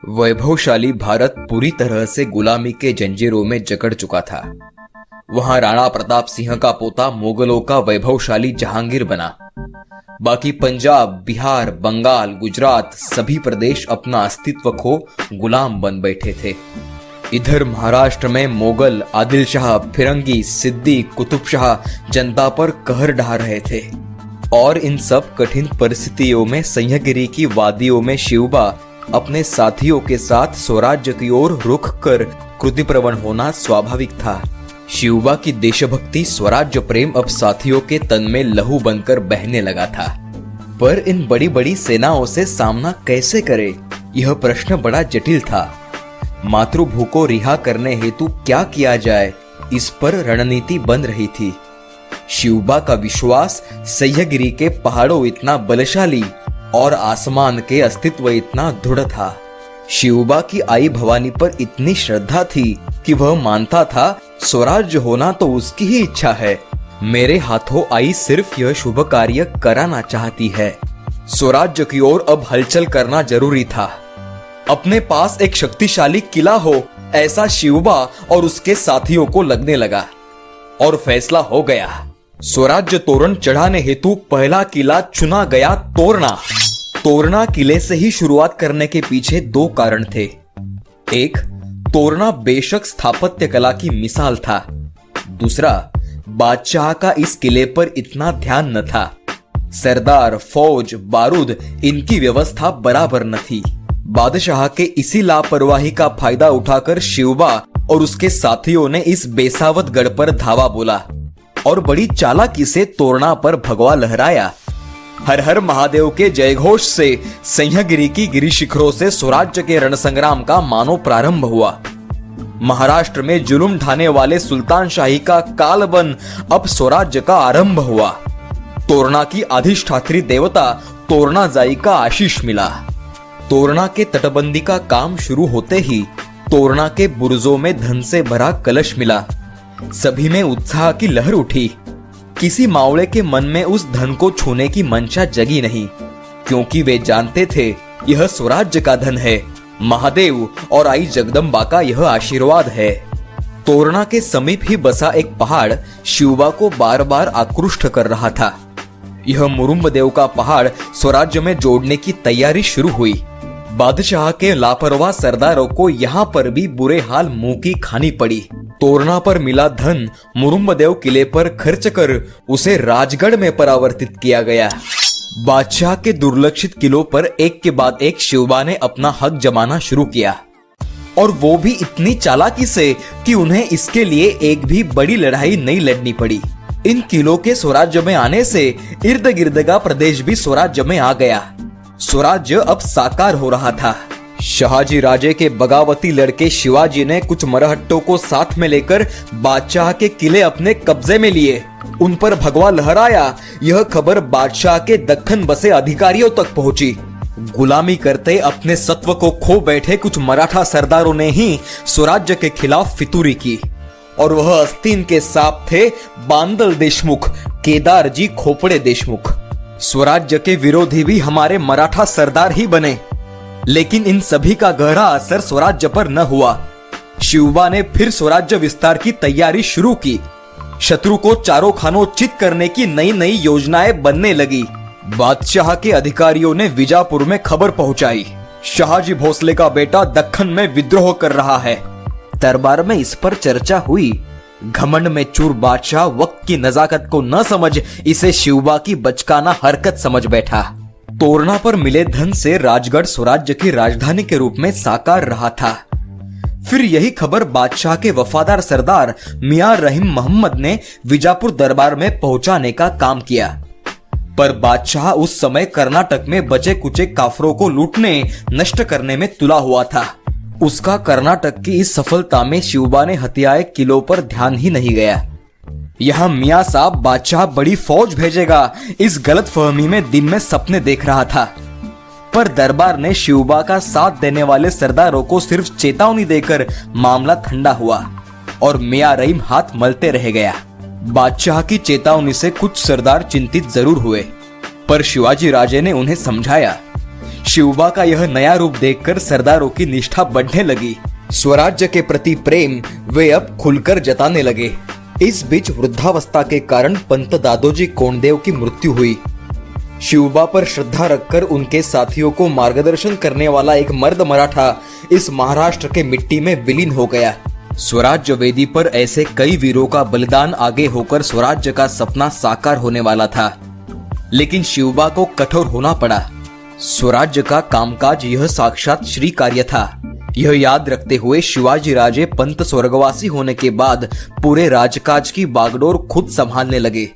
वैभवशाली भारत पूरी तरह से गुलामी के जंजीरों में जकड़ चुका था। वहां राणा प्रताप सिंह का पोता मुगलों का वैभवशाली जहांगीर बना। बाकी पंजाब, बिहार, बंगाल, गुजरात सभी प्रदेश अपना अस्तित्व खो गुलाम बन बैठे थे। इधर महाराष्ट्र में मोगल, आदिल शाह, फिरंगी, सिद्दी, कुतुब शाह जनता पर कहर ढा रहे थे। और इन सब कठिन परिस्थितियों में सह्यागिरी की वादियों में शिवबा अपने साथियों के साथ स्वराज्य की ओर रुख कर क्रुतिप्रवण होना स्वाभाविक था। शिवबा की देशभक्ति, स्वराज्य प्रेम अब साथियों के तन में लहू बनकर बहने लगा था। पर इन बड़ी बड़ी सेनाओं से सामना कैसे करे, यह प्रश्न बड़ा जटिल था। मातृभू को रिहा करने हेतु क्या किया जाए, इस पर रणनीति बन रही थी। शिवबा का विश्वास सह्यागिरी के पहाड़ों इतना बलशाली और आसमान के अस्तित्व इतना दृढ़ था। शिवबा की आई भवानी पर इतनी श्रद्धा थी कि वह मानता था स्वराज्य होना तो उसकी ही इच्छा है। मेरे हाथों आई सिर्फ यह शुभ कार्य कराना चाहती है। स्वराज्य की ओर अब हलचल करना जरूरी था। अपने पास एक शक्तिशाली किला हो, ऐसा शिवबा और उसके साथियों को लगने लगा। और फैसला हो गया। स्वराज्य तोरण चढ़ाने हेतु पहला किला चुना गया तोरणा। तोरणा किले से ही शुरुआत करने के पीछे दो कारण थे। एक, तोरणा बेशक स्थापत्य कला की मिसाल था। दूसरा, बादशाह का इस किले पर इतना ध्यान न था। सरदार, फौज, बारूद इनकी व्यवस्था बराबर न थी। बादशाह के इसी लापरवाही का फायदा उठाकर शिवबा और उसके साथियों ने इस बेसावत गढ़ पर धावा बोला और बड़ी चालाकी से तोरणा पर भगवा लहराया। हर हर महादेव के जयघोष से सह्यागिरी की गिरी शिखरों से स्वराज्य के रणसंग्राम का मानो प्रारंभ हुआ। महाराष्ट्र में जुलुम ढाने वाले सुल्तान शाही का कालबन अब स्वराज्य का आरंभ हुआ। तोरणा की अधिष्ठात्री देवता तोरणाजाई का आशीष मिला। तोरणा के तटबंदी का काम शुरू होते ही तोरणा के बुर्जों में धन से भरा कलश मिला। सभी में उत्साह की लहर उठी। किसी मावड़े के मन में उस धन को छूने की मंशा जगी नहीं, क्योंकि वे जानते थे यह स्वराज्य का धन है, महादेव और आई जगदम्बा का यह आशीर्वाद है। तोरणा के समीप ही बसा एक पहाड़ शिवबा को बार बार आकृष्ट कर रहा था। यह मुरुम्बदेव का पहाड़ स्वराज्य में जोड़ने की तैयारी शुरू हुई। बादशाह के लापरवाह सरदारों को यहाँ पर भी बुरे हाल मुंह की खानी पड़ी। तोरणा पर मिला धन मुरुम्बदेव किले पर खर्च कर उसे राजगढ़ में परावर्तित किया गया। बादशाह के दुर्लक्षित किलों पर एक के बाद एक शिवबा ने अपना हक जमाना शुरू किया, और वो भी इतनी चालाकी से कि उन्हें इसके लिए एक भी बड़ी लड़ाई नहीं लड़नी पड़ी। इन किलों के स्वराज्य में आने से इर्द गिर्द का प्रदेश भी स्वराज्य में आ गया। स्वराज्य अब साकार हो रहा था। शहाजी राजे के बगावती लड़के शिवाजी ने कुछ मरहट्टों को साथ में लेकर बादशाह के किले अपने कब्जे में लिए, उन पर भगवा लहराया। यह खबर बादशाह के दक्खन बसे अधिकारियों तक पहुंची। गुलामी करते अपने सत्व को खो बैठे कुछ मराठा सरदारों ने ही स्वराज्य के खिलाफ फितूरी की, और वह आस्तीन के सांप थे बांदल देशमुख, केदारजी खोपड़े देशमुख। स्वराज्य के विरोधी भी हमारे मराठा सरदार ही बने, लेकिन इन सभी का गहरा असर स्वराज्य पर न हुआ। शिवबा ने फिर स्वराज्य विस्तार की तैयारी शुरू की। शत्रु को चारों खानों चित करने की नई नई योजनाएं बनने लगी। बादशाह के अधिकारियों ने विजापुर में खबर पहुंचाई, शाहजी भोसले का बेटा दक्खन में विद्रोह कर रहा है। दरबार में इस पर चर्चा हुई। घमंड में चूर बादशाह वक्त की नजाकत को न समझ इसे शिवबा की बचकाना हरकत समझ बैठा। तोरणा पर मिले धन से राजगढ़ स्वराज्य की राजधानी के रूप में साकार रहा था। फिर यही खबर बादशाह के वफादार सरदार मियां रहीम मोहम्मद ने विजापुर दरबार में पहुंचाने का काम किया। पर बादशाह उस समय कर्नाटक में बचे कुचे काफरों को लूटने, नष्ट करने में तुला हुआ था। उसका कर्नाटक की इस सफलता में शिवबा ने हथियाए किलों पर ध्यान ही नहीं गया। यहाँ मियां साहब बादशाह बड़ी फौज भेजेगा, इस गलत फहमी में दिन में सपने देख रहा था। पर दरबार ने शिवबा का साथ देने वाले सरदारों को सिर्फ चेतावनी देकर मामला ठंडा हुआ, और मियां रहीम हाथ मलते रह गया। बादशाह की चेतावनी से कुछ सरदार चिंतित जरूर हुए, पर शिवाजी राजे ने उन्हें समझाया शिवबा का यह नया रूप देखकर सरदारों की निष्ठा बढ़ने लगी। स्वराज्य के प्रति प्रेम वे अब खुलकर जताने लगे। इस बीच वृद्धावस्था के कारण पंत दादोजी कोंडदेव की मृत्यु हुई। शिवबा पर श्रद्धा रखकर उनके साथियों को मार्गदर्शन करने वाला एक मर्द मराठा इस महाराष्ट्र के मिट्टी में विलीन हो गया। स्वराज्य वेदी पर ऐसे कई वीरों का बलिदान आगे होकर स्वराज्य का सपना साकार होने वाला था, लेकिन शिवबा को कठोर होना पड़ा। स्वराज्य का कामकाज यह साक्षात श्री कार्य था। यह याद रखते हुए शिवाजी राजे पंत स्वर्गवासी होने के बाद पूरे राजकाज की बागडोर खुद संभालने लगे।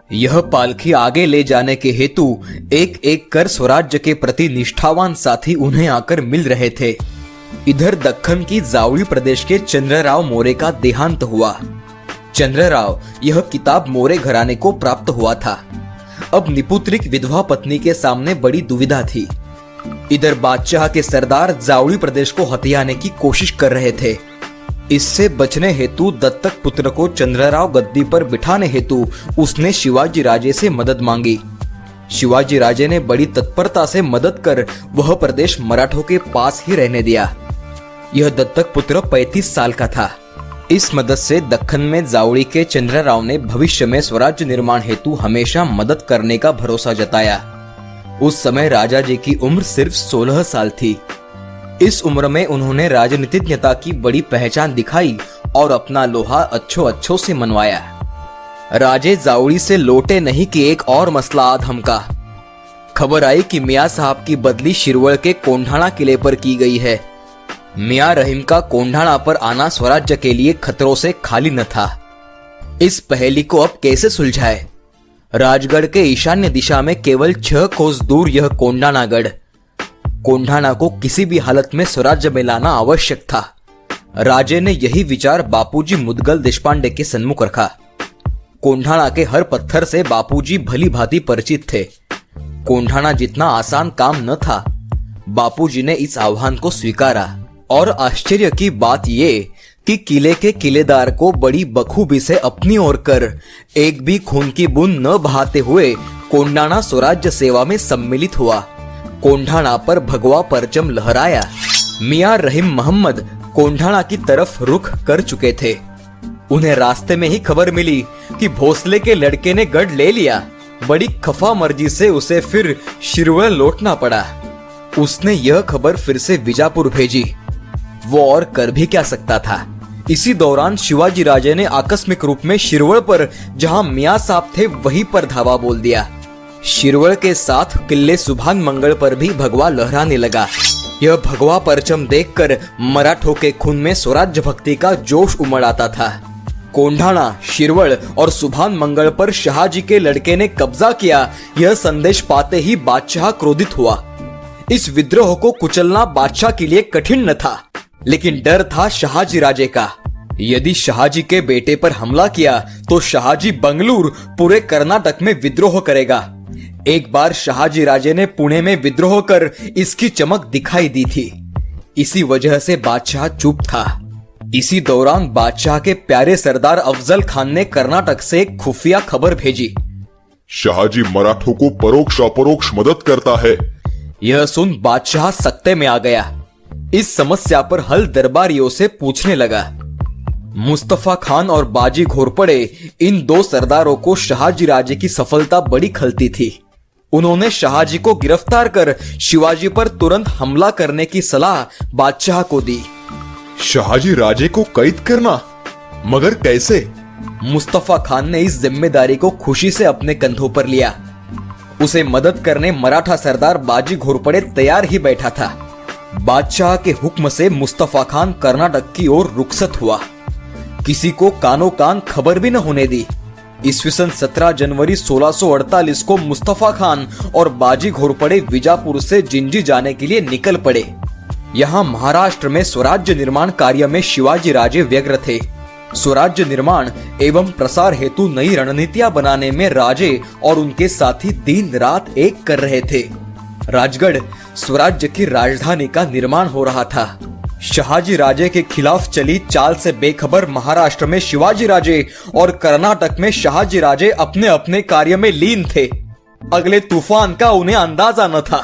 यह पालखी आगे ले जाने के हेतु एक एक कर स्वराज्य के प्रति निष्ठावान साथी उन्हें आकर मिल रहे थे। इधर दक्खन की जावली प्रदेश के चंद्रराव मोरे का देहांत हुआ। चंद्रराव यह किताब मोरे घराने को प्राप्त हुआ था। अब निपुत्रिक विधवा पत्नी के सामने बड़ी दुविधा थी। इधर बादशाह के सरदार जावली प्रदेश को हथियाने की कोशिश कर रहे थे। इससे बचने हेतु दत्तक पुत्र को चंद्रराव गद्दी पर बिठाने हेतु उसने शिवाजी राजे से मदद मांगी। शिवाजी राजे ने बड़ी तत्परता से मदद कर वह प्रदेश मराठों के पास ही रहने दिया। यह दत्तक पुत्र 35 साल का था। इस मदद से दक्खन में जावड़ी के चंद्रराव ने भविष्य में स्वराज्य निर्माण हेतु हमेशा मदद करने का भरोसा जताया। उस समय राजा जी की उम्र सिर्फ 16 साल थी। इस उम्र में उन्होंने राजनीतिज्ञता की बड़ी पहचान दिखाई और अपना लोहा अच्छो से मनवाया। राजे जावड़ी से लौटे नहीं कि एक और मसला आ धमका। खबर आई कि मियाँ साहब की बदली शिरवल के कोंढाणा किले पर की गई है। मियाँ रहीम का कोंढाणा पर आना स्वराज्य के लिए खतरों से खाली न था। इस पहेली को अब कैसे सुलझाए? राजगढ़ के ईशान्य दिशा में केवल 6 कोस दूर यह कोंढाणागढ़। कोंढाणा को किसी भी हालत में स्वराज्य में लाना आवश्यक था। राजे ने यही विचार बापूजी मुदगल देशपांडे के सन्मुख रखा। कोंढाणा के हर पत्थर से बापूजी भली भांति परिचित थे। कोंढाणा जितना आसान काम न था। बापूजी ने इस आह्वान को स्वीकारा और आश्चर्य की बात ये कि किले के किलेदार को बड़ी बखूबी से अपनी ओर कर एक भी खून की बूंद न बहाते हुए कोंढाणा स्वराज्य सेवा में सम्मिलित हुआ। कोंढाणा पर भगवा परचम लहराया। मियाँ रहीम मोहम्मद कोंढाणा की तरफ रुख कर चुके थे। उन्हें रास्ते में ही खबर मिली कि भोसले के लड़के ने गढ़ ले लिया। बड़ी खफा मर्जी से उसे फिर शिरवल लौटना पड़ा। उसने यह खबर फिर से बीजापुर भेजी। वो और कर भी क्या सकता था। इसी दौरान शिवाजी राजे ने आकस्मिक रूप में शिरवल पर जहां मियाँ साहब थे वहीं पर धावा बोल दिया। शिरवल के साथ किले सुभान मंगल पर भी भगवा लहराने लगा। यह भगवा परचम देखकर मराठों के खून में स्वराज्य भक्ति का जोश उमड़ आता था। कोंढाणा, शिरवल और सुभान मंगल पर शाहजी के लड़के ने कब्जा किया, यह संदेश पाते ही बादशाह क्रोधित हुआ। इस विद्रोह को कुचलना बादशाह के लिए कठिन न था, लेकिन डर था शाहजी राजे का। यदि शाहजी के बेटे पर हमला किया तो शाहजी बंगलूर पूरे कर्नाटक में विद्रोह करेगा। एक बार शाहजी राजे ने पुणे में विद्रोह कर इसकी चमक दिखाई दी थी। इसी वजह से बादशाह चुप था। इसी दौरान बादशाह के प्यारे सरदार अफजल खान ने कर्नाटक से एक खुफिया खबर भेजी। शाहजी मराठों को परोक्ष अपरोक्ष मदद करता है। यह सुन बादशाह सख्ते में आ गया। इस समस्या पर हल दरबारियों से पूछने लगा। मुस्तफा खान और बाजी घोरपड़े, इन दो सरदारों को शाहजी राजे की सफलता बड़ी खलती थी। उन्होंने शाहजी को गिरफ्तार कर शिवाजी पर तुरंत हमला करने की सलाह बादशाह को दी। शाहजी राजे को कैद करना, मगर कैसे? मुस्तफा खान ने इस जिम्मेदारी को खुशी से अपने कंधों पर लिया। उसे मदद करने मराठा सरदार बाजी घोरपड़े तैयार ही बैठा था। बादशाह के हुक्म से मुस्तफा खान कर्नाटक की ओर रुखसत हुआ। किसी को कानो कान खबर भी न होने दी। ईस्वीसन 17 जनवरी 1648 को मुस्तफा खान और बाजी घोरपड़े बीजापुर से जिंजी जाने के लिए निकल पड़े। यहाँ महाराष्ट्र में स्वराज्य निर्माण कार्य में शिवाजी राजे व्यग्र थे। स्वराज्य निर्माण एवं प्रसार हेतु नई रणनीतियां बनाने में राजे और उनके साथी दिन रात एक कर रहे थे। राजगढ़ स्वराज्य की राजधानी का निर्माण हो रहा था। शाहजी राजे के खिलाफ चली चाल से बेखबर महाराष्ट्र में शिवाजी राजे और कर्नाटक में शाहजी राजे अपने अपने कार्य में लीन थे। अगले तूफान का उन्हें अंदाजा न था।